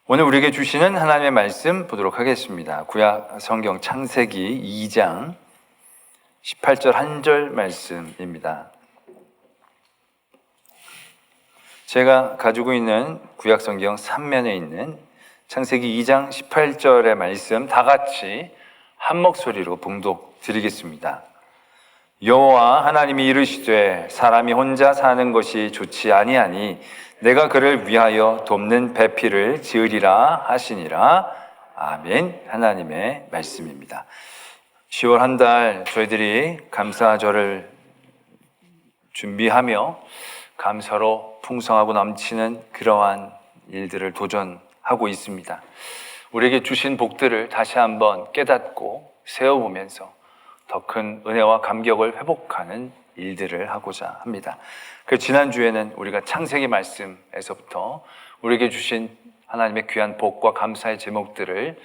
오늘 우리에게 주시는 하나님의 말씀 보도록 하겠습니다. 구약 성경 창세기 2장 18절 한 절 말씀입니다. 제가 가지고 있는 구약 성경 3면에 있는 창세기 2장 18절의 말씀 다 같이 한 목소리로 봉독 드리겠습니다. 여호와 하나님이 이르시되 사람이 혼자 사는 것이 좋지 아니하니 내가 그를 위하여 돕는 배필을 지으리라 하시니라. 아멘. 하나님의 말씀입니다. 10월 한 달 저희들이 감사절을 준비하며 감사로 풍성하고 넘치는 그러한 일들을 도전하고 있습니다. 우리에게 주신 복들을 다시 한번 깨닫고 세워보면서 더 큰 은혜와 감격을 회복하는 일들을 하고자 합니다. 그 지난주에는 우리가 창세기 말씀에서부터 우리에게 주신 하나님의 귀한 복과 감사의 제목들을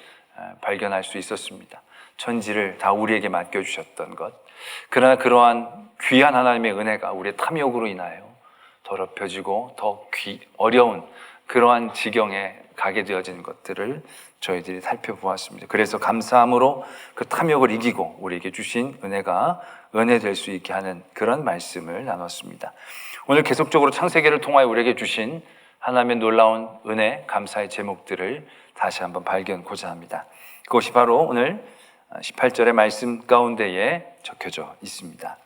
발견할 수 있었습니다. 천지를 다 우리에게 맡겨주셨던 것, 그러나 그러한 귀한 하나님의 은혜가 우리의 탐욕으로 인하여 더럽혀지고 더 어려운 그러한 지경에 가게 되어진 것들을 저희들이 살펴보았습니다. 그래서 감사함으로 그 탐욕을 이기고 우리에게 주신 은혜가 은혜 될 수 있게 하는 그런 말씀을 나눴습니다. 오늘 계속적으로 창세기를 통하여 우리에게 주신 하나님의 놀라운 은혜, 감사의 제목들을 다시 한번 발견하고자 합니다. 그것이 바로 오늘 18절의 말씀 가운데에 적혀져 있습니다.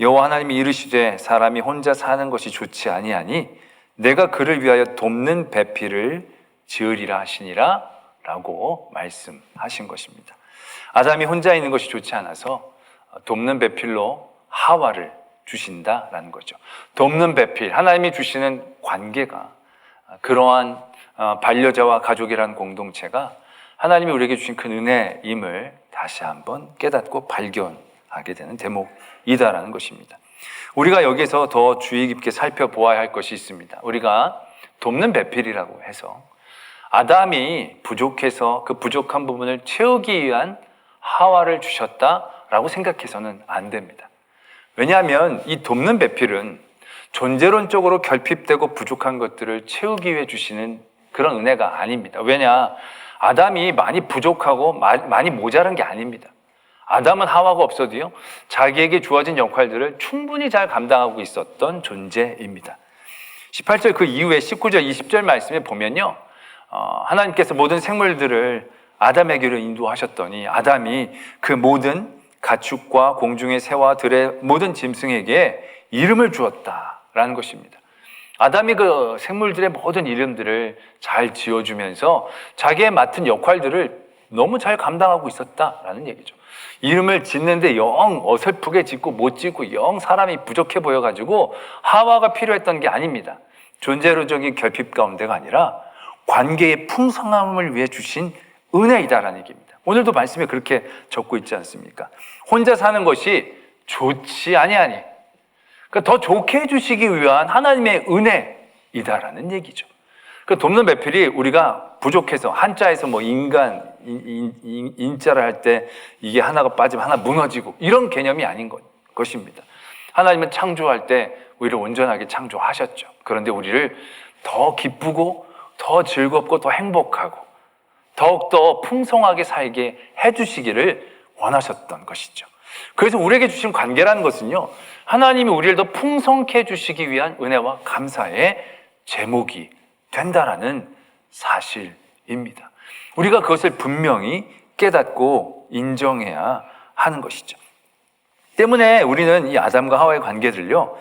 여호와 하나님이 이르시되 사람이 혼자 사는 것이 좋지 아니하니 내가 그를 위하여 돕는 배필을 지으리라 하시니라 라고 말씀하신 것입니다. 아담이 혼자 있는 것이 좋지 않아서 돕는 배필로 하와를 주신다라는 거죠. 돕는 배필, 하나님이 주시는 관계가, 그러한 반려자와 가족이라는 공동체가 하나님이 우리에게 주신 큰 은혜임을 다시 한번 깨닫고 발견하게 되는 대목이다라는 것입니다. 우리가 여기서 더 주의 깊게 살펴보아야 할 것이 있습니다. 우리가 돕는 배필이라고 해서 아담이 부족해서 그 부족한 부분을 채우기 위한 하와를 주셨다라고 생각해서는 안 됩니다. 왜냐하면 이 돕는 배필은 존재론적으로 결핍되고 부족한 것들을 채우기 위해 주시는 그런 은혜가 아닙니다. 왜냐? 아담이 많이 부족하고 많이 모자란 게 아닙니다. 아담은 하와가 없어도요, 자기에게 주어진 역할들을 충분히 잘 감당하고 있었던 존재입니다. 18절 그 이후에 19절, 20절 말씀에 보면요, 하나님께서 모든 생물들을 아담에게로 인도하셨더니 아담이 그 모든 가축과 공중의 새와 들의 모든 짐승에게 이름을 주었다라는 것입니다. 아담이 그 생물들의 모든 이름들을 잘 지어주면서 자기의 맡은 역할들을 너무 잘 감당하고 있었다라는 얘기죠. 이름을 짓는데 영 어설프게 짓고 못 짓고 영 사람이 부족해 보여가지고 하와가 필요했던 게 아닙니다. 존재론적인 결핍 가운데가 아니라 관계의 풍성함을 위해 주신 은혜이다라는 얘기입니다. 오늘도 말씀에 그렇게 적고 있지 않습니까? 혼자 사는 것이 좋지 아니하니, 그러니까 더 좋게 해주시기 위한 하나님의 은혜이다라는 얘기죠. 그 돕는 배필이 우리가 부족해서 한자에서 뭐 인자를 할 때 이게 하나가 빠지면 하나 무너지고 이런 개념이 아닌 것입니다. 하나님은 창조할 때 우리를 온전하게 창조하셨죠. 그런데 우리를 더 기쁘고 더 즐겁고 더 행복하고 더욱더 풍성하게 살게 해주시기를 원하셨던 것이죠. 그래서 우리에게 주신 관계라는 것은요, 하나님이 우리를 더 풍성케 해주시기 위한 은혜와 감사의 제목이 된다라는 사실입니다. 우리가 그것을 분명히 깨닫고 인정해야 하는 것이죠. 때문에 우리는 이 아담과 하와의 관계들요,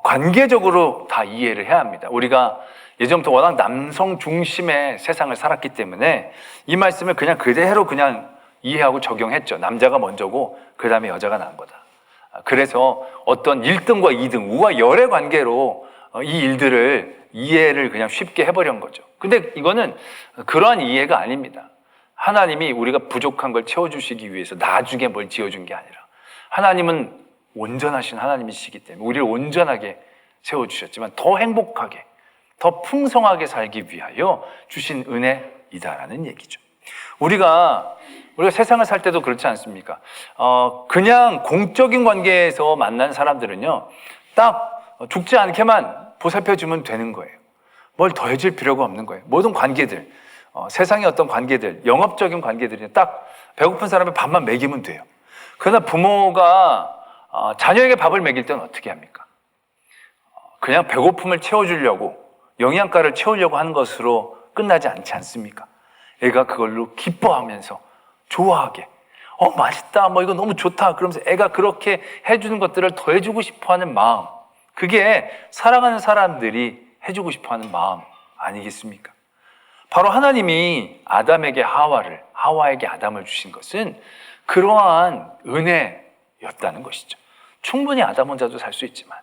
관계적으로 다 이해를 해야 합니다. 우리가 예전부터 워낙 남성 중심의 세상을 살았기 때문에 이 말씀을 그냥 그대로 그냥 이해하고 적용했죠. 남자가 먼저고 그 다음에 여자가 난 거다. 그래서 어떤 1등과 2등, 우와 열의 관계로 이 일들을 이해를 그냥 쉽게 해버린 거죠. 근데 이거는 그러한 이해가 아닙니다. 하나님이 우리가 부족한 걸 채워주시기 위해서 나중에 뭘 지어준 게 아니라 하나님은 온전하신 하나님이시기 때문에 우리를 온전하게 세워주셨지만 더 행복하게, 더 풍성하게 살기 위하여 주신 은혜이다라는 얘기죠. 우리가 세상을 살 때도 그렇지 않습니까? 그냥 공적인 관계에서 만난 사람들은요, 딱 죽지 않게만 보살펴주면 되는 거예요. 뭘 더해줄 필요가 없는 거예요. 모든 관계들, 세상의 어떤 관계들, 영업적인 관계들이 딱 배고픈 사람의 밥만 먹이면 돼요. 그러나 부모가 자녀에게 밥을 먹일 때는 어떻게 합니까? 그냥 배고픔을 채워주려고, 영양가를 채우려고 하는 것으로 끝나지 않지 않습니까? 애가 그걸로 기뻐하면서 좋아하게, 맛있다, 이거 너무 좋다 그러면서 애가 그렇게 해주는 것들을 더 해주고 싶어하는 마음, 그게 사랑하는 사람들이 해주고 싶어하는 마음 아니겠습니까? 바로 하나님이 아담에게 하와에게 아담을 주신 것은 그러한 은혜였다는 것이죠. 충분히 아담 혼자도 살 수 있지만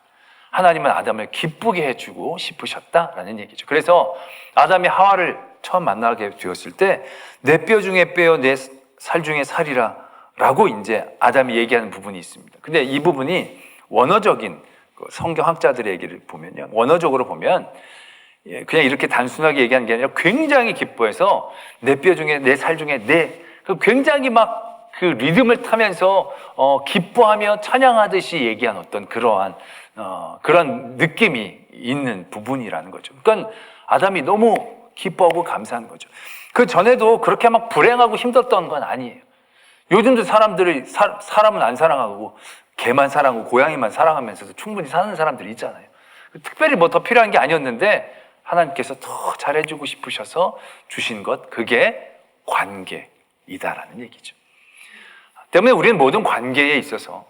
하나님은 아담을 기쁘게 해주고 싶으셨다라는 얘기죠. 그래서 아담이 하와를 처음 만나게 되었을 때 내 뼈 중에 뼈요 내 살 중에 살이라 라고 이제 아담이 얘기하는 부분이 있습니다. 근데 이 부분이 원어적인 성경학자들의 얘기를 보면요, 원어적으로 보면 그냥 이렇게 단순하게 얘기하는 게 아니라 굉장히 기뻐해서 내 뼈 중에 내 살 중에 굉장히 막 그 리듬을 타면서 기뻐하며 찬양하듯이 얘기한 어떤 그러한 느낌이 있는 부분이라는 거죠. 그러니까 아담이 너무 기뻐하고 감사한 거죠. 그 전에도 그렇게 막 불행하고 힘들었던 건 아니에요. 요즘도 사람들이 사람은 안 사랑하고 개만 사랑하고 고양이만 사랑하면서도 충분히 사는 사람들이 있잖아요. 특별히 뭐 더 필요한 게 아니었는데 하나님께서 더 잘해주고 싶으셔서 주신 것, 그게 관계이다라는 얘기죠. 때문에 우리는 모든 관계에 있어서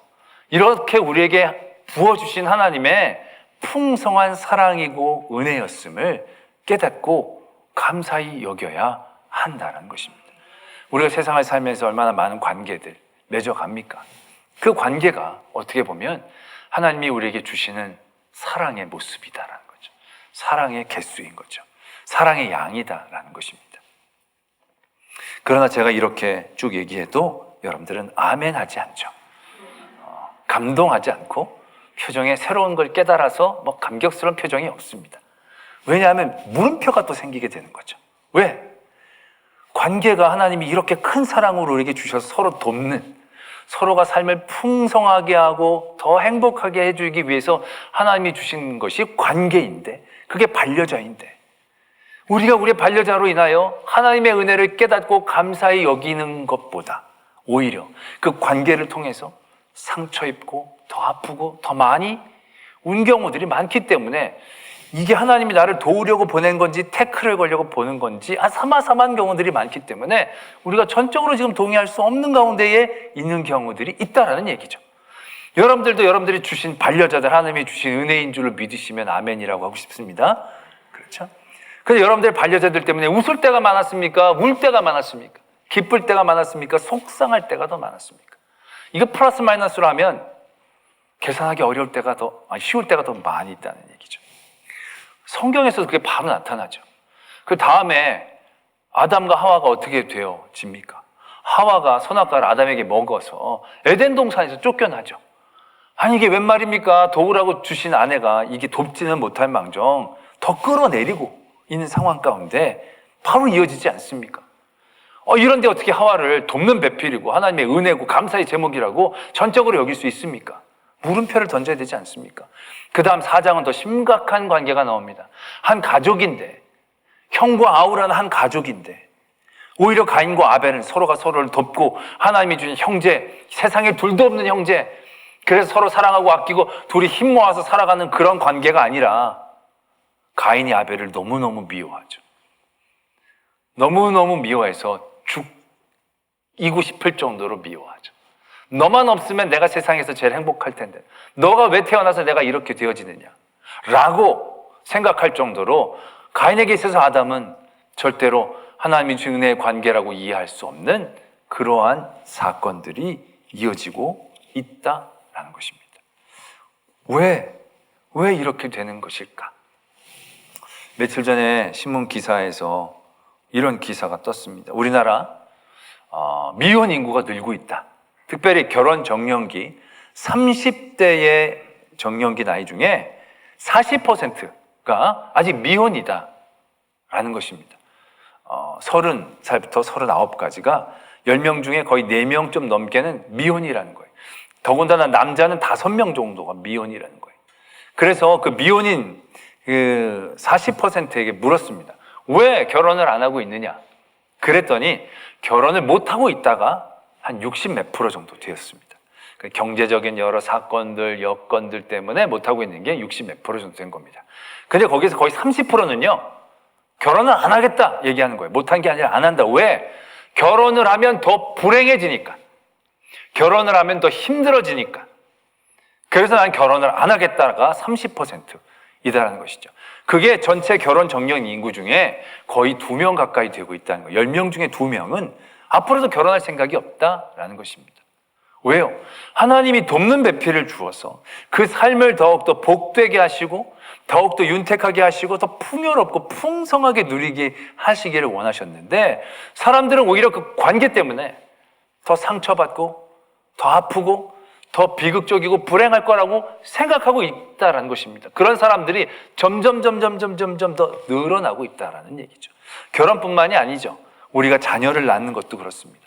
이렇게 우리에게 부어주신 하나님의 풍성한 사랑이고 은혜였음을 깨닫고 감사히 여겨야 한다는 것입니다. 우리가 세상을 살면서 얼마나 많은 관계들 맺어갑니까? 그 관계가 어떻게 보면 하나님이 우리에게 주시는 사랑의 모습이다라는 거죠. 사랑의 개수인 거죠. 사랑의 양이다라는 것입니다. 그러나 제가 이렇게 쭉 얘기해도 여러분들은 아멘 하지 않죠. 감동하지 않고 표정에 새로운 걸 깨달아서 감격스러운 표정이 없습니다. 왜냐하면 물음표가 또 생기게 되는 거죠. 왜? 관계가 하나님이 이렇게 큰 사랑으로 우리에게 주셔서 서로 돕는, 서로가 삶을 풍성하게 하고 더 행복하게 해주기 위해서 하나님이 주신 것이 관계인데, 그게 반려자인데, 우리가 우리의 반려자로 인하여 하나님의 은혜를 깨닫고 감사히 여기는 것보다 오히려 그 관계를 통해서 상처 입고 더 아프고 더 많이 운 경우들이 많기 때문에 이게 하나님이 나를 도우려고 보낸 건지 태클을 걸려고 보는 건지 사마삼한 경우들이 많기 때문에 우리가 전적으로 지금 동의할 수 없는 가운데에 있는 경우들이 있다라는 얘기죠. 여러분들도 여러분들이 주신 반려자들, 하나님이 주신 은혜인 줄을 믿으시면 아멘이라고 하고 싶습니다. 그렇죠? 근데 여러분들 반려자들 때문에 웃을 때가 많았습니까? 울 때가 많았습니까? 기쁠 때가 많았습니까? 속상할 때가 더 많았습니까? 이거 플러스 마이너스로 하면 계산하기 어려울 때가 쉬울 때가 더 많이 있다는 얘기죠. 성경에서도 그게 바로 나타나죠. 그 다음에 아담과 하와가 어떻게 되어집니까? 하와가 선악과를 아담에게 먹어서 에덴 동산에서 쫓겨나죠. 아니 이게 웬 말입니까? 도우라고 주신 아내가 이게 돕지는 못할 망정 더 끌어내리고 있는 상황 가운데 바로 이어지지 않습니까? 이런데 어떻게 하와를 돕는 배필이고 하나님의 은혜고 감사의 제목이라고 전적으로 여길 수 있습니까? 물음표를 던져야 되지 않습니까? 그 다음 4장은 더 심각한 관계가 나옵니다. 한 가족인데, 형과 아우라는 한 가족인데, 오히려 가인과 아벨은 서로가 서로를 돕고 하나님이 주신 형제, 세상에 둘도 없는 형제, 그래서 서로 사랑하고 아끼고 둘이 힘 모아서 살아가는 그런 관계가 아니라 가인이 아벨을 너무너무 미워하죠. 너무너무 미워해서 죽이고 싶을 정도로 미워하죠. 너만 없으면 내가 세상에서 제일 행복할 텐데 너가 왜 태어나서 내가 이렇게 되어지느냐 라고 생각할 정도로 가인에게 있어서 아담은 절대로 하나님이 주신 은혜의 관계라고 이해할 수 없는 그러한 사건들이 이어지고 있다라는 것입니다. 왜 이렇게 되는 것일까? 며칠 전에 신문 기사에서 이런 기사가 떴습니다. 우리나라 미혼 인구가 늘고 있다. 특별히 결혼 정년기 30대의 정년기 나이 중에 40%가 아직 미혼이다 라는 것입니다. 30살부터 39까지가 10명 중에 거의 4명 좀 넘게는 미혼이라는 거예요. 더군다나 남자는 5명 정도가 미혼이라는 거예요. 그래서 그 미혼인 그 40%에게 물었습니다. 왜 결혼을 안 하고 있느냐? 그랬더니 결혼을 못 하고 있다가 한 60 몇 프로 정도 되었습니다. 경제적인 여러 사건들, 여건들 때문에 못 하고 있는 게 60 몇 프로 정도 된 겁니다. 근데 거기서 거의 30%는요, 결혼을 안 하겠다 얘기하는 거예요. 못한 게 아니라 안 한다. 왜? 결혼을 하면 더 불행해지니까. 결혼을 하면 더 힘들어지니까. 그래서 난 결혼을 안 하겠다가 30%이다라는 것이죠. 그게 전체 결혼 적령 인구 중에 거의 2명 가까이 되고 있다는 거예요. 10명 중에 2명은 앞으로도 결혼할 생각이 없다라는 것입니다. 왜요? 하나님이 돕는 배필을 주어서 그 삶을 더욱더 복되게 하시고 더욱더 윤택하게 하시고 더 풍요롭고 풍성하게 누리게 하시기를 원하셨는데, 사람들은 오히려 그 관계 때문에 더 상처받고 더 아프고 더 비극적이고 불행할 거라고 생각하고 있다라는 것입니다. 그런 사람들이 점점 더 늘어나고 있다라는 얘기죠. 결혼뿐만이 아니죠. 우리가 자녀를 낳는 것도 그렇습니다.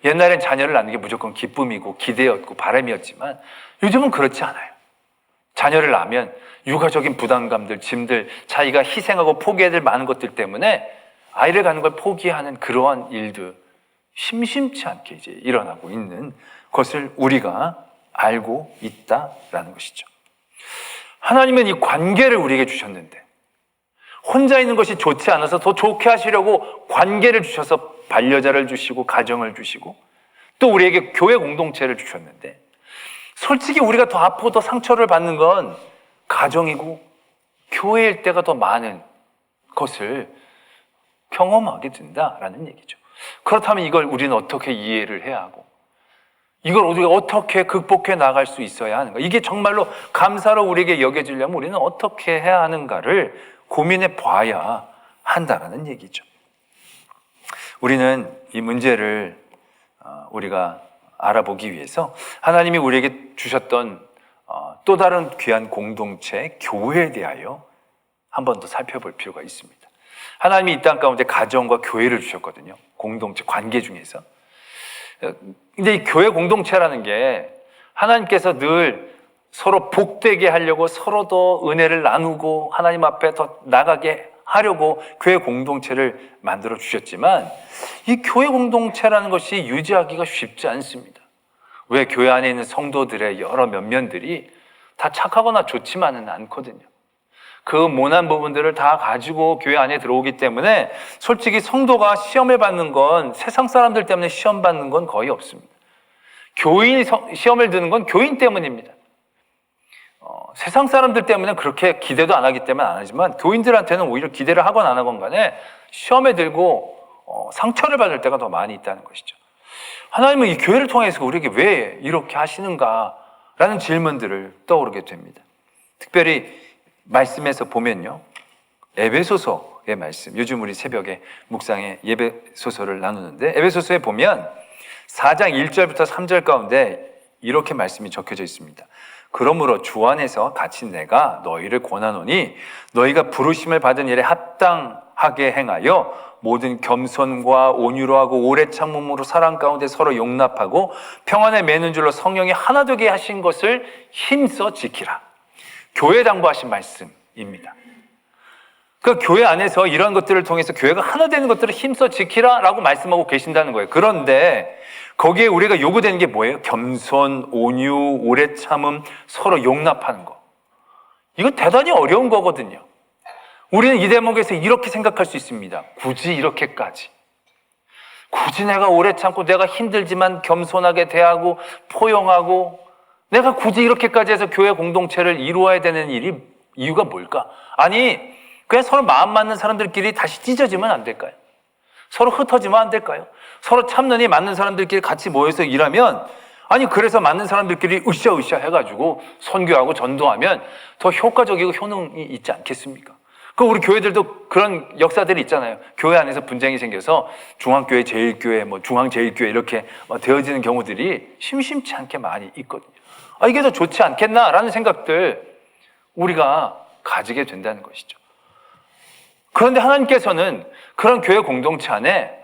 옛날엔 자녀를 낳는 게 무조건 기쁨이고 기대였고 바람이었지만 요즘은 그렇지 않아요. 자녀를 낳으면 육아적인 부담감들, 짐들, 자기가 희생하고 포기해야 될 많은 것들 때문에 아이를 갖는 걸 포기하는 그러한 일들 심심치 않게 이제 일어나고 있는 것을 우리가 알고 있다라는 것이죠. 하나님은 이 관계를 우리에게 주셨는데 혼자 있는 것이 좋지 않아서 더 좋게 하시려고 관계를 주셔서 반려자를 주시고 가정을 주시고 또 우리에게 교회 공동체를 주셨는데, 솔직히 우리가 더 아프고 더 상처를 받는 건 가정이고 교회일 때가 더 많은 것을 경험하게 된다라는 얘기죠. 그렇다면 이걸 우리는 어떻게 이해를 해야 하고 이걸 우리가 어떻게 극복해 나갈 수 있어야 하는가? 이게 정말로 감사로 우리에게 여겨지려면 우리는 어떻게 해야 하는가를 고민해 봐야 한다라는 얘기죠. 우리는 이 문제를 우리가 알아보기 위해서 하나님이 우리에게 주셨던 또 다른 귀한 공동체, 교회에 대하여 한 번 더 살펴볼 필요가 있습니다. 하나님이 이 땅 가운데 가정과 교회를 주셨거든요. 공동체, 관계 중에서. 근데 이 교회 공동체라는 게 하나님께서 늘 서로 복되게 하려고 서로 더 은혜를 나누고 하나님 앞에 더 나가게 하려고 교회 공동체를 만들어 주셨지만, 이 교회 공동체라는 것이 유지하기가 쉽지 않습니다. 왜? 교회 안에 있는 성도들의 여러 면면들이 다 착하거나 좋지만은 않거든요. 그 모난 부분들을 다 가지고 교회 안에 들어오기 때문에 솔직히 성도가 시험을 받는 건 세상 사람들 때문에 시험 받는 건 거의 없습니다. 교인이 시험을 드는 건 교인 때문입니다. 세상 사람들 때문에 그렇게 기대도 안 하기 때문에 안 하지만 교인들한테는 오히려 기대를 하건 안 하건 간에 시험에 들고 상처를 받을 때가 더 많이 있다는 것이죠. 하나님은 이 교회를 통해서 우리에게 왜 이렇게 하시는가라는 질문들을 떠오르게 됩니다. 특별히 말씀에서 보면요, 에베소서의 말씀, 요즘 우리 새벽에 묵상에 에베소서를 나누는데 에베소서에 보면 4장 1절부터 3절 가운데 이렇게 말씀이 적혀져 있습니다. 그러므로 주 안에서 같이 내가 너희를 권하노니 너희가 부르심을 받은 일에 합당하게 행하여 모든 겸손과 온유로 하고 오래 참음으로 사랑 가운데 서로 용납하고 평안에 매는 줄로 성령이 하나 되게 하신 것을 힘써 지키라. 교회 당부하신 말씀입니다. 그 교회 안에서 이런 것들을 통해서 교회가 하나 되는 것들을 힘써 지키라라고 말씀하고 계신다는 거예요. 그런데 거기에 우리가 요구되는 게 뭐예요? 겸손, 온유, 오래 참음, 서로 용납하는 거. 이거 대단히 어려운 거거든요. 우리는 이 대목에서 이렇게 생각할 수 있습니다. 굳이 이렇게까지. 굳이 내가 오래 참고 내가 힘들지만 겸손하게 대하고 포용하고 내가 굳이 이렇게까지 해서 교회 공동체를 이루어야 되는 이유가 뭘까? 아니, 그냥 서로 마음 맞는 사람들끼리 다시 찢어지면 안 될까요? 서로 흩어지면 안 될까요? 서로 참느니 맞는 사람들끼리 같이 모여서 일하면, 아니 그래서 맞는 사람들끼리 으쌰으쌰 해가지고 선교하고 전도하면 더 효과적이고 효능이 있지 않겠습니까? 그 우리 교회들도 그런 역사들이 있잖아요. 교회 안에서 분쟁이 생겨서 중앙교회, 제일교회, 중앙제일교회 이렇게 되어지는 경우들이 심심치 않게 많이 있거든요. 이게 더 좋지 않겠나라는 생각들 우리가 가지게 된다는 것이죠. 그런데 하나님께서는 그런 교회 공동체 안에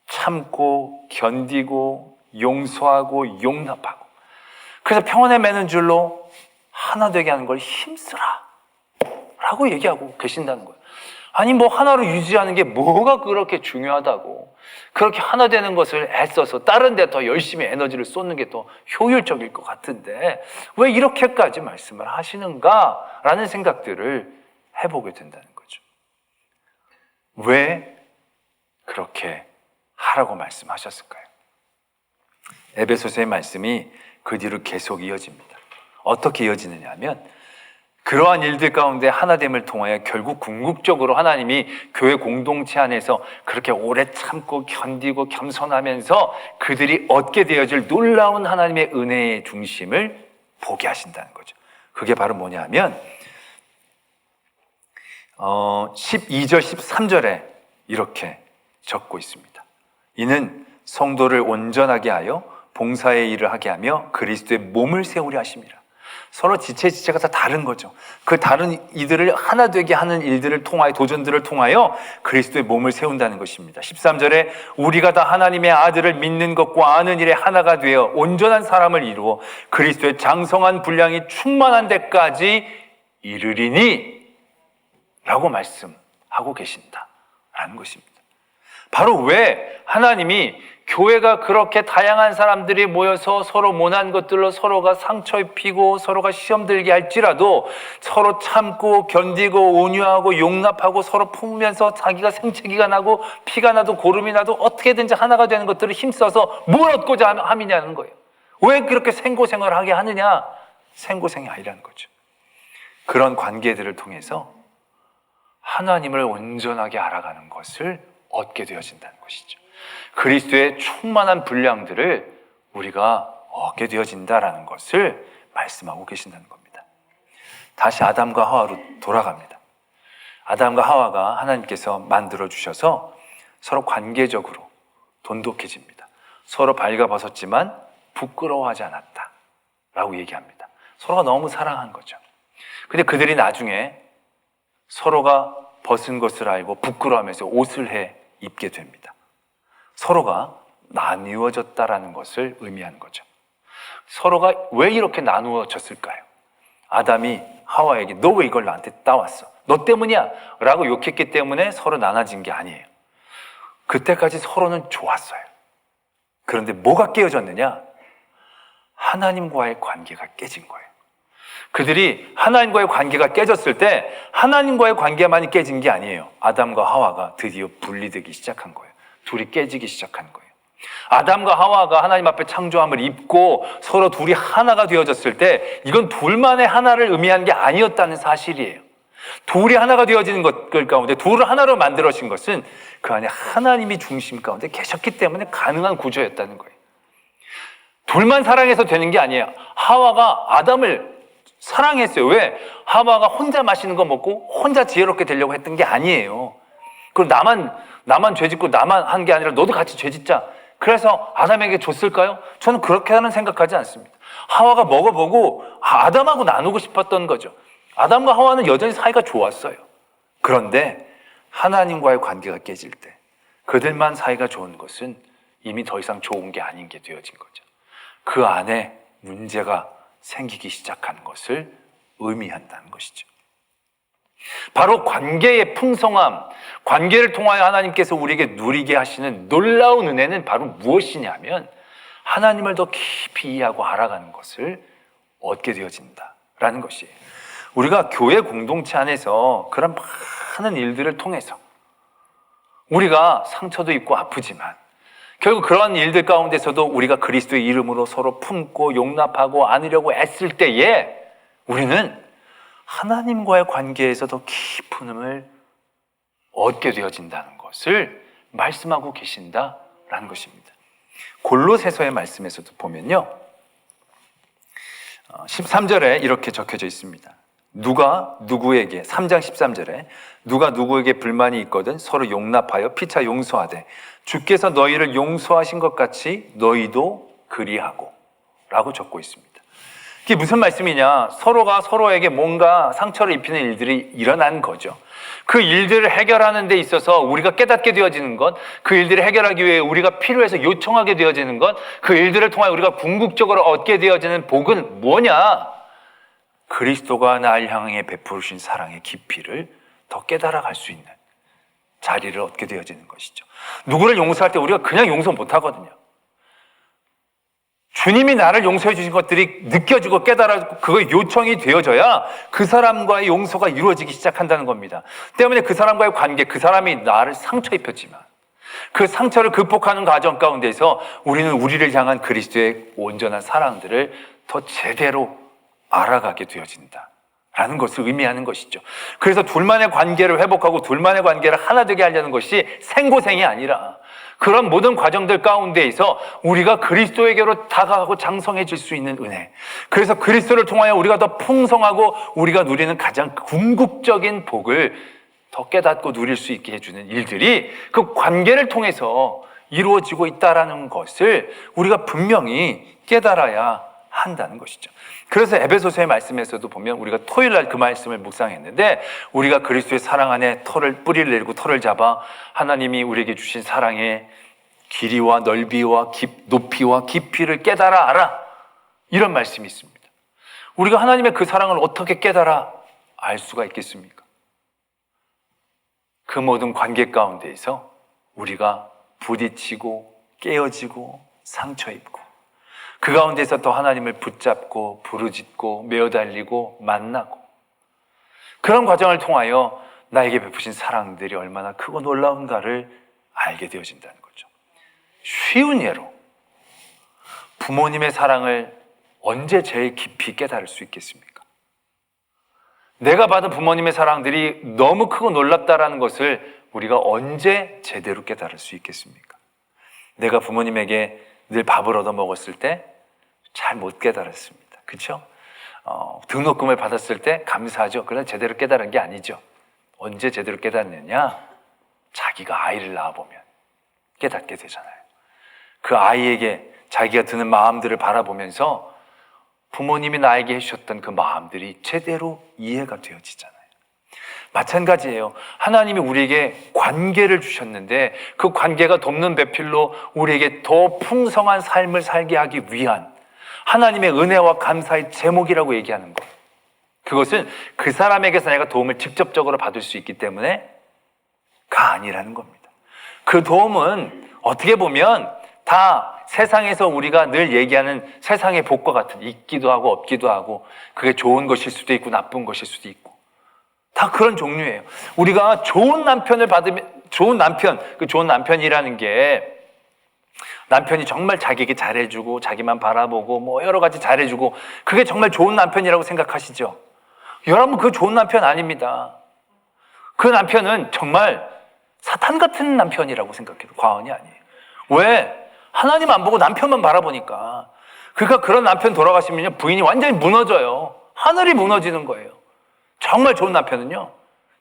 참고 견디고 용서하고 용납하고 그래서 평안에 매는 줄로 하나 되게 하는 걸 힘쓰라 라고 얘기하고 계신다는 거예요. 아니 뭐 하나로 유지하는 게 뭐가 그렇게 중요하다고, 그렇게 하나 되는 것을 애써서 다른 데 더 열심히 에너지를 쏟는 게 더 효율적일 것 같은데 왜 이렇게까지 말씀을 하시는가 라는 생각들을 해보게 된다는 거죠. 왜 그렇게 하라고 말씀하셨을까요? 에베소서의 말씀이 그 뒤로 계속 이어집니다. 어떻게 이어지느냐 하면 그러한 일들 가운데 하나됨을 통하여 결국 궁극적으로 하나님이 교회 공동체 안에서 그렇게 오래 참고 견디고 겸손하면서 그들이 얻게 되어질 놀라운 하나님의 은혜의 중심을 보게 하신다는 거죠. 그게 바로 뭐냐 하면 12절 13절에 이렇게 적고 있습니다. 이는 성도를 온전하게 하여 봉사의 일을 하게 하며 그리스도의 몸을 세우려 하심이라. 서로 지체가 다 다른 거죠. 그 다른 이들을 하나 되게 하는 일들을 통하여, 도전들을 통하여 그리스도의 몸을 세운다는 것입니다. 13절에 우리가 다 하나님의 아들을 믿는 것과 아는 일에 하나가 되어 온전한 사람을 이루어 그리스도의 장성한 분량이 충만한 데까지 이르리니 라고 말씀하고 계신다라는 것입니다. 바로 왜 하나님이 교회가 그렇게 다양한 사람들이 모여서 서로 모난 것들로 서로가 상처 입히고 서로가 시험 들게 할지라도 서로 참고 견디고 온유하고 용납하고 서로 품으면서 자기가 생채기가 나고 피가 나도 고름이 나도 어떻게든지 하나가 되는 것들을 힘써서 뭘 얻고자 함이냐는 거예요. 왜 그렇게 생고생을 하게 하느냐? 생고생이 아니라는 거죠. 그런 관계들을 통해서 하나님을 온전하게 알아가는 것을 얻게 되어진다는 것이죠. 그리스도의 충만한 분량들을 우리가 얻게 되어진다라는 것을 말씀하고 계신다는 겁니다. 다시 아담과 하와로 돌아갑니다. 아담과 하와가 하나님께서 만들어 주셔서 서로 관계적으로 돈독해집니다. 서로 발가벗었지만 부끄러워하지 않았다 라고 얘기합니다. 서로가 너무 사랑한 거죠. 근데 그들이 나중에 서로가 벗은 것을 알고 부끄러워하면서 옷을 해 입게 됩니다. 서로가 나누어졌다라는 것을 의미하는 거죠. 서로가 왜 이렇게 나누어졌을까요? 아담이 하와에게 너 왜 이걸 나한테 따왔어? 너 때문이야 라고 욕했기 때문에 서로 나눠진 게 아니에요. 그때까지 서로는 좋았어요. 그런데 뭐가 깨어졌느냐? 하나님과의 관계가 깨진 거예요. 그들이 하나님과의 관계가 깨졌을 때 하나님과의 관계만이 깨진 게 아니에요. 아담과 하와가 드디어 분리되기 시작한 거예요. 둘이 깨지기 시작한 거예요. 아담과 하와가 하나님 앞에 창조함을 입고 서로 둘이 하나가 되어졌을 때 이건 둘만의 하나를 의미하는 게 아니었다는 사실이에요. 둘이 하나가 되어지는 것들 가운데 둘을 하나로 만들어진 것은 그 안에 하나님이 중심 가운데 계셨기 때문에 가능한 구조였다는 거예요. 둘만 사랑해서 되는 게 아니에요. 하와가 아담을 사랑했어요. 왜? 하와가 혼자 맛있는 거 먹고 혼자 지혜롭게 되려고 했던 게 아니에요. 그럼 나만 죄 짓고 나만 한 게 아니라 너도 같이 죄 짓자. 그래서 아담에게 줬을까요? 저는 그렇게 하는 생각하지 않습니다. 하와가 먹어보고 아담하고 나누고 싶었던 거죠. 아담과 하와는 여전히 사이가 좋았어요. 그런데 하나님과의 관계가 깨질 때 그들만 사이가 좋은 것은 이미 더 이상 좋은 게 아닌 게 되어진 거죠. 그 안에 문제가 생기기 시작하는 것을 의미한다는 것이죠. 바로 관계의 풍성함, 관계를 통하여 하나님께서 우리에게 누리게 하시는 놀라운 은혜는 바로 무엇이냐면 하나님을 더 깊이 이해하고 알아가는 것을 얻게 되어진다라는 것이에요. 우리가 교회 공동체 안에서 그런 많은 일들을 통해서 우리가 상처도 있고 아프지만 결국 그런 일들 가운데서도 우리가 그리스도의 이름으로 서로 품고 용납하고 안으려고 애쓸 때에 우리는 하나님과의 관계에서 더 깊은 힘을 얻게 되어진다는 것을 말씀하고 계신다라는 것입니다. 골로새서의 말씀에서도 보면요, 13절에 이렇게 적혀져 있습니다. 누가 누구에게, 3장 13절에 누가 누구에게 불만이 있거든 서로 용납하여 피차 용서하되 주께서 너희를 용서하신 것 같이 너희도 그리하고 라고 적고 있습니다. 이게 무슨 말씀이냐? 서로가 서로에게 뭔가 상처를 입히는 일들이 일어난 거죠. 그 일들을 해결하는 데 있어서 우리가 깨닫게 되어지는 것, 그 일들을 해결하기 위해 우리가 필요해서 요청하게 되어지는 것, 그 일들을 통해 우리가 궁극적으로 얻게 되어지는 복은 뭐냐? 그리스도가 날 향해 베푸신 사랑의 깊이를 더 깨달아 갈 수 있는 자리를 얻게 되어지는 것이죠. 누구를 용서할 때 우리가 그냥 용서 못 하거든요. 주님이 나를 용서해 주신 것들이 느껴지고 깨달아지고 그거 요청이 되어져야 그 사람과의 용서가 이루어지기 시작한다는 겁니다. 때문에 그 사람과의 관계, 그 사람이 나를 상처 입혔지만 그 상처를 극복하는 과정 가운데서 우리는 우리를 향한 그리스도의 온전한 사랑들을 더 제대로 알아가게 되어진다라는 것을 의미하는 것이죠. 그래서 둘만의 관계를 회복하고 둘만의 관계를 하나 되게 하려는 것이 생고생이 아니라 그런 모든 과정들 가운데에서 우리가 그리스도에게로 다가가고 장성해질 수 있는 은혜, 그래서 그리스도를 통하여 우리가 더 풍성하고 우리가 누리는 가장 궁극적인 복을 더 깨닫고 누릴 수 있게 해주는 일들이 그 관계를 통해서 이루어지고 있다는 것을 우리가 분명히 깨달아야 한다는 것이죠. 그래서 에베소서의 말씀에서도 보면 우리가 토요일 날 그 말씀을 묵상했는데 우리가 그리스도의 사랑 안에 뿌리를 내리고 털을 잡아 하나님이 우리에게 주신 사랑의 길이와 넓이와 높이와 깊이를 깨달아 알아, 이런 말씀이 있습니다. 우리가 하나님의 그 사랑을 어떻게 깨달아 알 수가 있겠습니까? 그 모든 관계 가운데에서 우리가 부딪히고 깨어지고 상처 입고 그 가운데서 더 하나님을 붙잡고 부르짖고 메어달리고 만나고 그런 과정을 통하여 나에게 베푸신 사랑들이 얼마나 크고 놀라운가를 알게 되어진다는 거죠. 쉬운 예로 부모님의 사랑을 언제 제일 깊이 깨달을 수 있겠습니까? 내가 받은 부모님의 사랑들이 너무 크고 놀랍다라는 것을 우리가 언제 제대로 깨달을 수 있겠습니까? 내가 부모님에게 늘 밥을 얻어 먹었을 때 잘 못 깨달았습니다. 그렇죠? 등록금을 받았을 때 감사하죠. 그러나 제대로 깨달은 게 아니죠. 언제 제대로 깨닫느냐? 자기가 아이를 낳아보면 깨닫게 되잖아요. 그 아이에게 자기가 드는 마음들을 바라보면서 부모님이 나에게 해주셨던 그 마음들이 제대로 이해가 되어지잖아요. 마찬가지예요. 하나님이 우리에게 관계를 주셨는데 그 관계가 돕는 배필로 우리에게 더 풍성한 삶을 살게 하기 위한 하나님의 은혜와 감사의 제목이라고 얘기하는 것. 그것은 그 사람에게서 내가 도움을 직접적으로 받을 수 있기 때문에가 아니라는 겁니다. 그 도움은 어떻게 보면 다 세상에서 우리가 늘 얘기하는 세상의 복과 같은, 있기도 하고 없기도 하고 그게 좋은 것일 수도 있고 나쁜 것일 수도 있고 다 그런 종류예요. 우리가 좋은 남편을 받으면 좋은 남편이라는 게 남편이 정말 자기에게 잘해주고 자기만 바라보고 뭐 여러 가지 잘해주고 그게 정말 좋은 남편이라고 생각하시죠? 여러분, 그 좋은 남편 아닙니다. 그 남편은 정말 사탄 같은 남편이라고 생각해도 과언이 아니에요. 왜? 하나님 안 보고 남편만 바라보니까. 그러니까 그런 남편 돌아가시면 부인이 완전히 무너져요. 하늘이 무너지는 거예요. 정말 좋은 남편은요,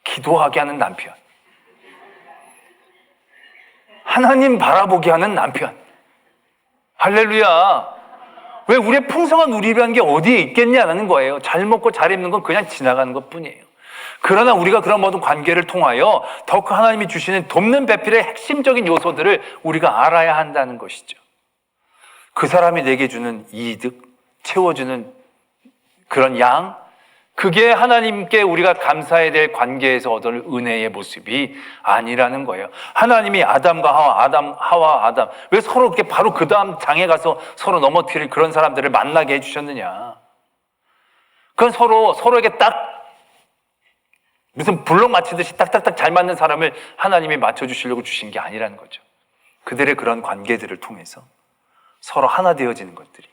기도하게 하는 남편, 하나님 바라보게 하는 남편. 할렐루야. 왜? 우리의 풍성한 누리라는 게 어디에 있겠냐라는 거예요. 잘 먹고 잘 입는 건 그냥 지나가는 것 뿐이에요. 그러나 우리가 그런 모든 관계를 통하여 더 큰 하나님이 주시는 돕는 배필의 핵심적인 요소들을 우리가 알아야 한다는 것이죠. 그 사람이 내게 주는 이득, 채워주는 그런 양, 그게 하나님께 우리가 감사해야 될 관계에서 얻을 은혜의 모습이 아니라는 거예요. 하나님이 아담과 하와, 아담 왜 서로 이렇게 바로 그 다음 장에 가서 서로 넘어뜨릴 그런 사람들을 만나게 해주셨느냐? 그건 서로에게 딱 무슨 블록 맞히듯이 딱딱딱 잘 맞는 사람을 하나님이 맞춰주시려고 주신 게 아니라는 거죠. 그들의 그런 관계들을 통해서 서로 하나 되어지는 것들이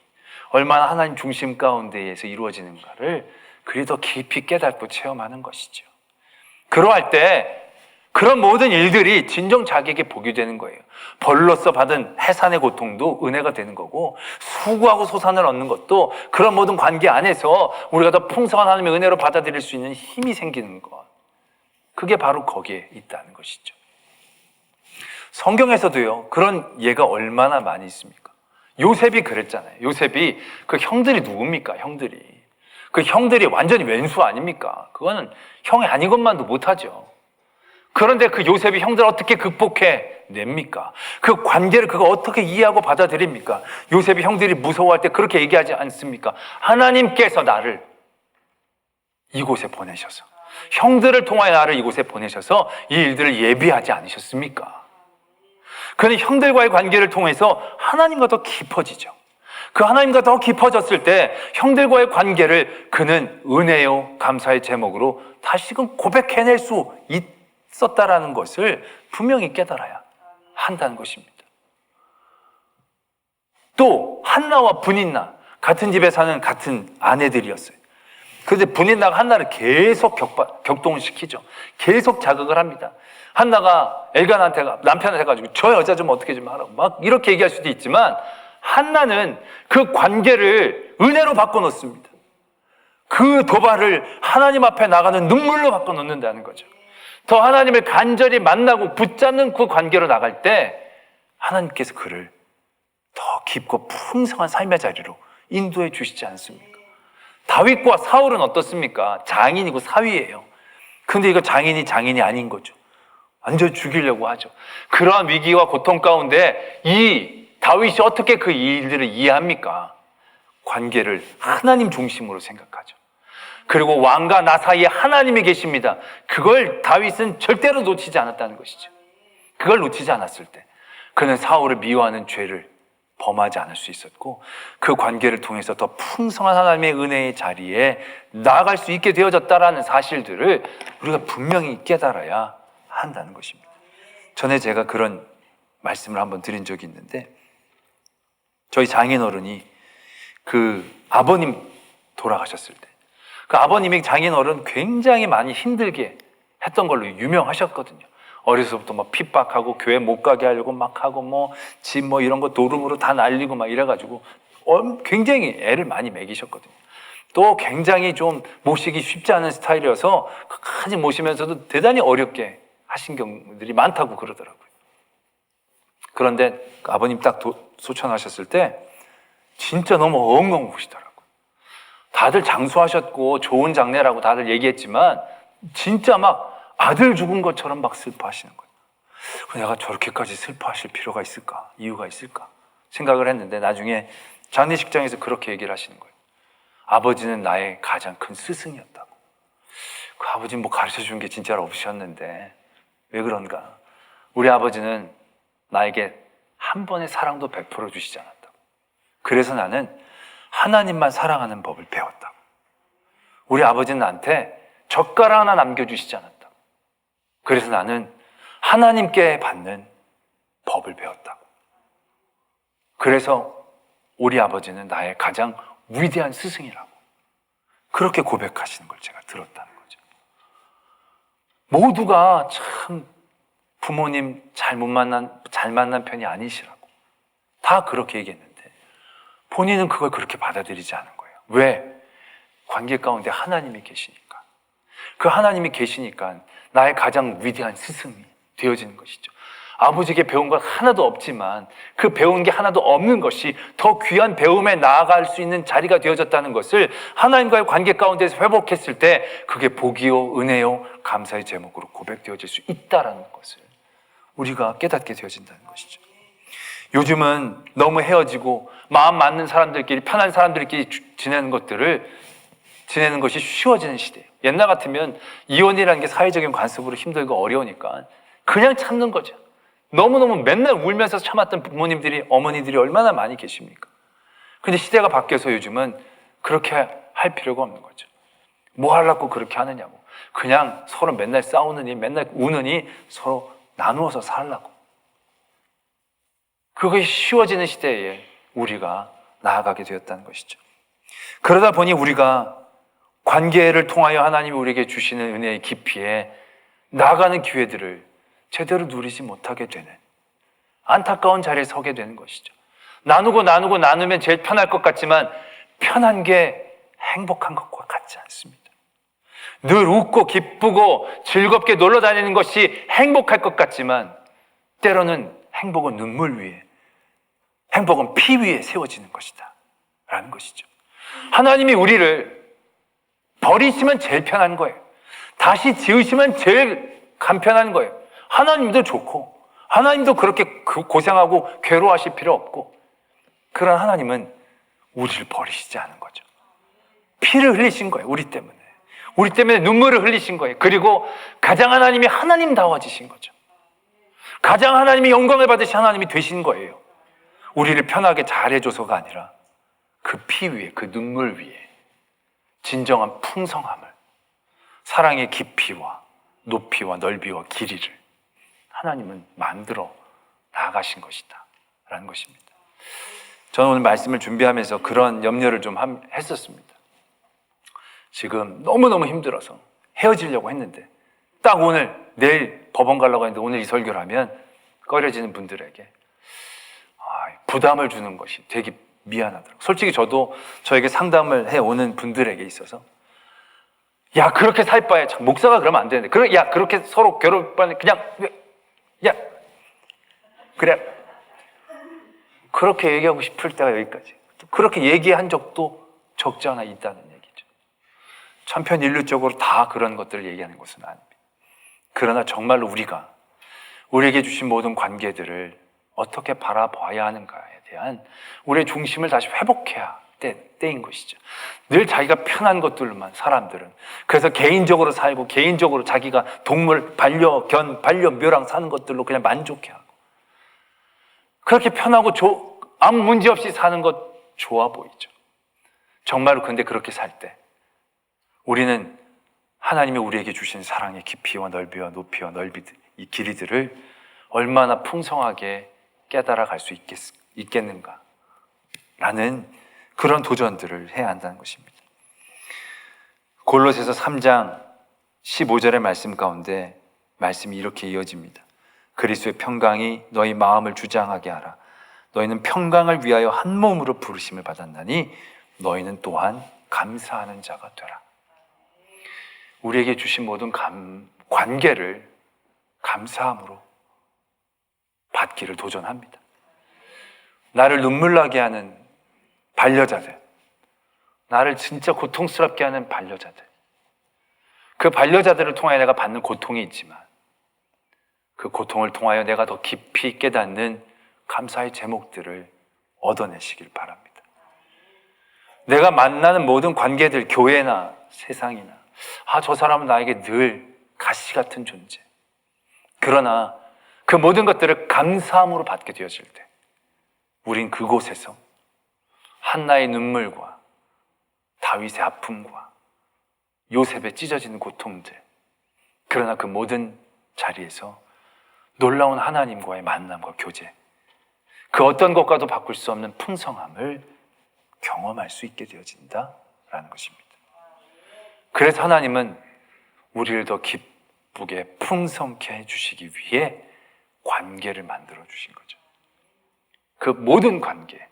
얼마나 하나님 중심 가운데에서 이루어지는가를 그리 더 깊이 깨닫고 체험하는 것이죠. 그러할 때 그런 모든 일들이 진정 자기에게 복이 되는 거예요. 벌로서 받은 해산의 고통도 은혜가 되는 거고, 수고하고 소산을 얻는 것도 그런 모든 관계 안에서 우리가 더 풍성한 하나님의 은혜로 받아들일 수 있는 힘이 생기는 것, 그게 바로 거기에 있다는 것이죠. 성경에서도요, 그런 예가 얼마나 많이 있습니까? 요셉이 그랬잖아요. 요셉이 그 형들이 누굽니까? 그 형들이 완전히 왼수 아닙니까? 그거는 형이 아닌 것만도 못하죠. 그런데 그 요셉이 형들을 어떻게 극복해 냅니까? 그 관계를 그가 어떻게 이해하고 받아들입니까? 요셉이 형들이 무서워할 때 그렇게 얘기하지 않습니까? 하나님께서 나를 이곳에 보내셔서, 형들을 통하여 나를 이곳에 보내셔서 이 일들을 예비하지 않으셨습니까? 그는 형들과의 관계를 통해서 하나님과 더 깊어지죠. 그 하나님과 더 깊어졌을 때 형들과의 관계를 그는 은혜요 감사의 제목으로 다시금 고백해낼 수 있었다라는 것을 분명히 깨달아야 한다는 것입니다. 또 한나와 분인나, 같은 집에 사는 같은 아내들이었어요. 그런데 분인나가 한나를 계속 격동시키죠. 계속 자극을 합니다. 한나가 엘간한테 남편한테 가지고 저 여자 좀 어떻게 좀 하라고 막 이렇게 얘기할 수도 있지만, 한나는 그 관계를 은혜로 바꿔놓습니다. 그 도발을 하나님 앞에 나가는 눈물로 바꿔놓는다는 거죠. 더 하나님을 간절히 만나고 붙잡는 그 관계로 나갈 때 하나님께서 그를 더 깊고 풍성한 삶의 자리로 인도해 주시지 않습니까? 다윗과 사울은 어떻습니까? 장인이고 사위예요. 근데 이거 장인이 아닌 거죠. 완전 죽이려고 하죠. 그러한 위기와 고통 가운데 이 다윗이 어떻게 그 일들을 이해합니까? 관계를 하나님 중심으로 생각하죠. 그리고 왕과 나 사이에 하나님이 계십니다. 그걸 다윗은 절대로 놓치지 않았다는 것이죠. 그걸 놓치지 않았을 때 그는 사울을 미워하는 죄를 범하지 않을 수 있었고, 그 관계를 통해서 더 풍성한 하나님의 은혜의 자리에 나아갈 수 있게 되어졌다라는 사실들을 우리가 분명히 깨달아야 한다는 것입니다. 전에 제가 그런 말씀을 한번 드린 적이 있는데, 저희 장인어른이 그 아버님 돌아가셨을 때, 그 아버님이 장인어른 굉장히 많이 힘들게 했던 걸로 유명하셨거든요. 어려서부터 막 핍박하고 교회 못 가게 하려고 막 하고 뭐 집 뭐 이런 거 노름으로 다 날리고 막 이래가지고 굉장히 애를 많이 먹이셨거든요. 또 굉장히 좀 모시기 쉽지 않은 스타일이어서 끝까지 모시면서도 대단히 어렵게 하신 경우들이 많다고 그러더라고요. 그런데 아버님 딱 소천하셨을 때 진짜 너무 엉엉 우시더라고요. 다들 장수하셨고 좋은 장례라고 다들 얘기했지만 진짜 막 아들 죽은 것처럼 막 슬퍼하시는 거예요. 내가 저렇게까지 슬퍼하실 필요가 있을까? 이유가 있을까? 생각을 했는데 나중에 장례식장에서 그렇게 얘기를 하시는 거예요. 아버지는 나의 가장 큰 스승이었다고. 그 아버지는 뭐 가르쳐 준 게 진짜로 없으셨는데 왜 그런가? 우리 아버지는 나에게 한 번의 사랑도 베풀어 주시지 않았다고. 그래서 나는 하나님만 사랑하는 법을 배웠다고. 우리 아버지는 나한테 젓가락 하나 남겨주시지 않았다고. 그래서 나는 하나님께 받는 법을 배웠다고. 그래서 우리 아버지는 나의 가장 위대한 스승이라고 그렇게 고백하시는 걸 제가 들었다는 거죠. 모두가 참 부모님 잘 만난 편이 아니시라고 다 그렇게 얘기했는데 본인은 그걸 그렇게 받아들이지 않은 거예요. 왜? 관계 가운데 하나님이 계시니까. 그 하나님이 계시니까 나의 가장 위대한 스승이 되어지는 것이죠. 아버지에게 배운 건 하나도 없지만 그 배운 게 하나도 없는 것이 더 귀한 배움에 나아갈 수 있는 자리가 되어졌다는 것을 하나님과의 관계 가운데서 회복했을 때 그게 복이요 은혜요 감사의 제목으로 고백되어질 수 있다는 것을 우리가 깨닫게 되어진다는 것이죠. 요즘은 너무 헤어지고 마음 맞는 사람들끼리 편한 사람들끼리 지내는 것이 쉬워지는 시대예요. 옛날 같으면 이혼이라는 게 사회적인 관습으로 힘들고 어려우니까 그냥 참는 거죠. 너무너무 맨날 울면서 참았던 부모님들이, 어머니들이 얼마나 많이 계십니까? 근데 시대가 바뀌어서 요즘은 그렇게 할 필요가 없는 거죠. 뭐 하려고 그렇게 하느냐고. 그냥 서로 맨날 싸우느니 맨날 우느니 서로 나누어서 살라고. 그것이 쉬워지는 시대에 우리가 나아가게 되었다는 것이죠. 그러다 보니 우리가 관계를 통하여 하나님이 우리에게 주시는 은혜의 깊이에 나아가는 기회들을 제대로 누리지 못하게 되는 안타까운 자리에 서게 되는 것이죠. 나누면 제일 편할 것 같지만 편한 게 행복한 것과 같지 않습니다. 늘 웃고 기쁘고 즐겁게 놀러 다니는 것이 행복할 것 같지만 때로는 행복은 눈물 위에, 행복은 피 위에 세워지는 것이다 라는 것이죠. 하나님이 우리를 버리시면 제일 편한 거예요. 다시 지으시면 제일 간편한 거예요. 하나님도 좋고 하나님도 그렇게 고생하고 괴로워하실 필요 없고, 그런 하나님은 우리를 버리시지 않은 거죠. 피를 흘리신 거예요. 우리 때문에. 우리 때문에 눈물을 흘리신 거예요. 그리고 가장 하나님이 하나님다워지신 거죠. 가장 하나님이 영광을 받으신 하나님이 되신 거예요. 우리를 편하게 잘해줘서가 아니라 그 피 위에, 그 눈물 위에 진정한 풍성함을, 사랑의 깊이와 높이와 넓이와 길이를 하나님은 만들어 나아가신 것이다 라는 것입니다. 저는 오늘 말씀을 준비하면서 그런 염려를 좀 했었습니다. 지금 너무너무 힘들어서 헤어지려고 했는데 딱 오늘, 내일 법원 가려고 했는데 오늘 이 설교를 하면 꺼려지는 분들에게 부담을 주는 것이 되게 미안하더라고요. 솔직히 저도 저에게 상담을 해오는 분들에게 있어서 야, 그렇게 살 바에 참 목사가 그러면 안 되는데, 야, 그렇게 서로 괴로울 바에 그냥, 야, 그래. 그렇게 얘기하고 싶을 때가 여기까지. 그렇게 얘기한 적도 적지 않아 있다는 얘기죠. 천편일률적으로 다 그런 것들을 얘기하는 것은 아닙니다. 그러나 정말로 우리에게 주신 모든 관계들을 어떻게 바라봐야 하는가에 대한 우리의 중심을 다시 회복해야 때인 것이죠. 늘 자기가 편한 것들만 사람들은, 그래서 개인적으로 살고 개인적으로 자기가 동물, 반려견, 반려묘랑 사는 것들로 그냥 만족해하고, 그렇게 편하고 아무 문제 없이 사는 것 좋아 보이죠. 정말로 근데 그렇게 살 때 우리는 하나님이 우리에게 주신 사랑의 깊이와 넓이와 높이와 넓이, 이 길이들을 얼마나 풍성하게 깨달아 갈 수 있겠는가 라는 그런 도전들을 해야 한다는 것입니다. 골로새서 3장 15절의 말씀 가운데 말씀이 이렇게 이어집니다. 그리스도의 평강이 너희 마음을 주장하게 하라. 너희는 평강을 위하여 한 몸으로 부르심을 받았나니 너희는 또한 감사하는 자가 되라. 우리에게 주신 모든 관계를 감사함으로 받기를 도전합니다. 나를 눈물 나게 하는 반려자들, 나를 진짜 고통스럽게 하는 반려자들, 그 반려자들을 통하여 내가 받는 고통이 있지만 그 고통을 통하여 내가 더 깊이 깨닫는 감사의 제목들을 얻어내시길 바랍니다. 내가 만나는 모든 관계들, 교회나 세상이나, 저 사람은 나에게 늘 가시 같은 존재. 그러나 그 모든 것들을 감사함으로 받게 되어질 때 우린 그곳에서 한나의 눈물과 다윗의 아픔과 요셉의 찢어지는 고통들, 그러나 그 모든 자리에서 놀라운 하나님과의 만남과 교제, 그 어떤 것과도 바꿀 수 없는 풍성함을 경험할 수 있게 되어진다라는 것입니다. 그래서 하나님은 우리를 더 기쁘게 풍성케 해주시기 위해 관계를 만들어 주신 거죠. 그 모든 관계,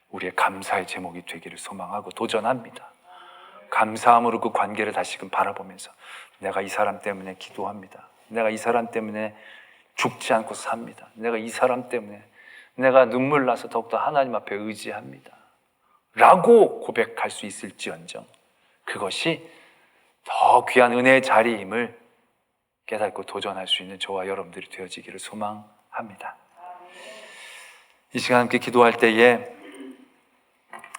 우리의 감사의 제목이 되기를 소망하고 도전합니다. 감사함으로 그 관계를 다시금 바라보면서 내가 이 사람 때문에 기도합니다. 내가 이 사람 때문에 죽지 않고 삽니다. 내가 이 사람 때문에 내가 눈물 나서 더욱더 하나님 앞에 의지합니다 라고 고백할 수 있을지언정 그것이 더 귀한 은혜의 자리임을 깨닫고 도전할 수 있는 저와 여러분들이 되어지기를 소망합니다. 이 시간 함께 기도할 때에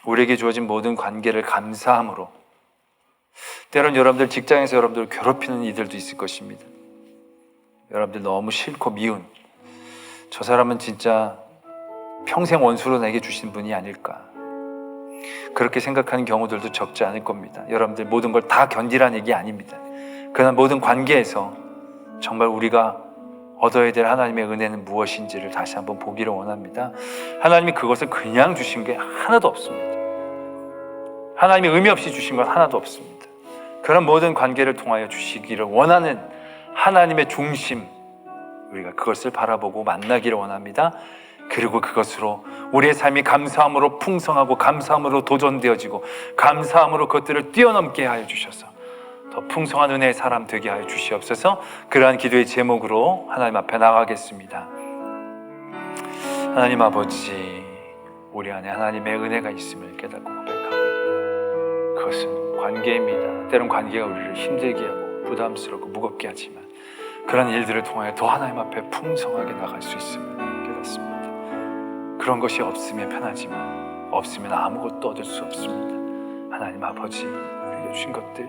우리에게 주어진 모든 관계를 감사함으로, 때론 여러분들 직장에서 여러분들을 괴롭히는 이들도 있을 것입니다. 여러분들 너무 싫고 미운, 저 사람은 진짜 평생 원수로 내게 주신 분이 아닐까, 그렇게 생각하는 경우들도 적지 않을 겁니다. 여러분들 모든 걸 다 견디라는 얘기 아닙니다. 그러나 모든 관계에서 정말 우리가 얻어야 될 하나님의 은혜는 무엇인지를 다시 한번 보기를 원합니다. 하나님이 그것을 그냥 주신 게 하나도 없습니다. 하나님이 의미 없이 주신 건 하나도 없습니다. 그런 모든 관계를 통하여 주시기를 원하는 하나님의 중심, 우리가 그것을 바라보고 만나기를 원합니다. 그리고 그것으로 우리의 삶이 감사함으로 풍성하고 감사함으로 도전되어지고 감사함으로 그것들을 뛰어넘게 하여 주셔서 더 풍성한 은혜의 사람 되게 하여 주시옵소서. 그러한 기도의 제목으로 하나님 앞에 나가겠습니다. 하나님 아버지, 우리 안에 하나님의 은혜가 있음을 깨닫고 고백합니다. 그것은 관계입니다. 때론 관계가 우리를 힘들게 하고 부담스럽고 무겁게 하지만 그런 일들을 통하여 더 하나님 앞에 풍성하게 나갈 수 있음을 깨닫습니다. 그런 것이 없으면 편하지만 없으면 아무것도 얻을 수 없습니다. 하나님 아버지, 우리에게 주신 것들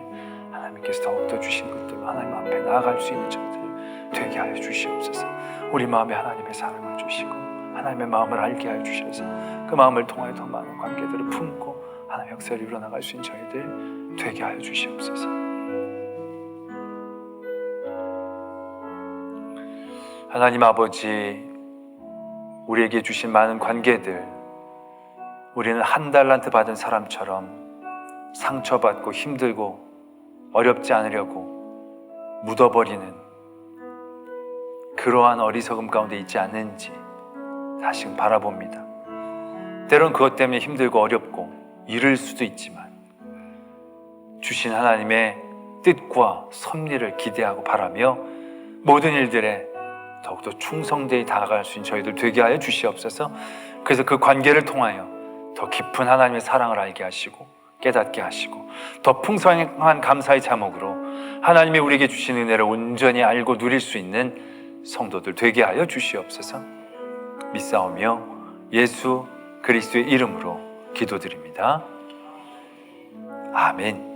하나님께서 더욱더 주신 것들로 하나님 앞에 나아갈 수 있는 저희들 되게 하여 주시옵소서. 우리 마음에 하나님의 사랑을 주시고 하나님의 마음을 알게 하여 주셔서 그 마음을 통하여 더 많은 관계들을 품고 하나님의 역사를 이루어나갈 수 있는 저희들 되게 하여 주시옵소서. 하나님 아버지, 우리에게 주신 많은 관계들, 우리는 한 달란트 받은 사람처럼 상처받고 힘들고 어렵지 않으려고 묻어버리는 그러한 어리석음 가운데 있지 않는지 다시 바라봅니다. 때론 그것 때문에 힘들고 어렵고 잃을 수도 있지만 주신 하나님의 뜻과 섭리를 기대하고 바라며 모든 일들에 더욱더 충성되이 다가갈 수 있는 저희들 되게 하여 주시옵소서. 그래서 그 관계를 통하여 더 깊은 하나님의 사랑을 알게 하시고 깨닫게 하시고 더 풍성한 감사의 자목으로 하나님이 우리에게 주신 은혜를 온전히 알고 누릴 수 있는 성도들 되게 하여 주시옵소서. 믿사오며 예수 그리스도의 이름으로 기도드립니다. 아멘.